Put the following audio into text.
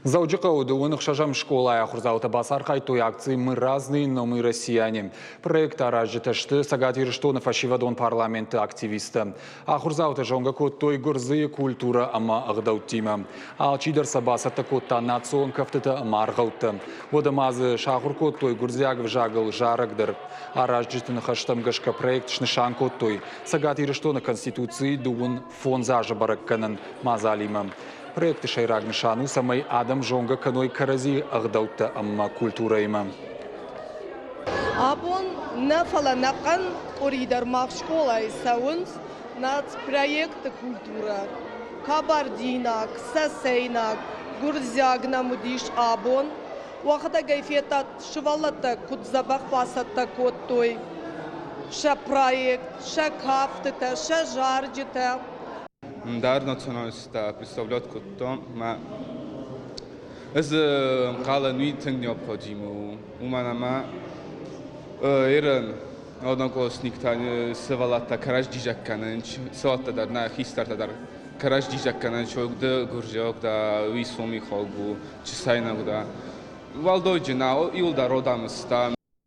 Зауджилкауды шажам школа ахурзаута басар хайтой акции «Мы разные, но мы россияне». Проект аражиташты Сагатир Штонов ашивадон парламенты активисты. Ахурзаута жонга той гурзы культура ама ағдаутима. Алчидар сабасата котта национ кафтыта ама арғауты. Водамазы шахур той гурзяг вжагыл жарагдыр. Аражитын хаштамгашка проект шнышан той. Сагатир Штона конституции дуын фон зажа баракканын мазалима. Проекты шайрагны шану самай адам жонга каной карази ағдаутта амма культура има. Абон нафала нақан оридармақ школа исауынс нацпроекты культура. Кабардинак, сасейнак, гурзягна мудиш абон. Уақыда гайфетат шывалата кудзабақ басатта коттой. Ша проект, ша кафтыта, ша жарджита. Дар националиста представлять кто ма из кала нуитинг необходимо у меня ма иран одноголосник тань севалата караждижак кананч севалата дар на хистарта дар караждижак кананч огда гуржак да висоми холгу чисайна гуда валдойджина илда родамста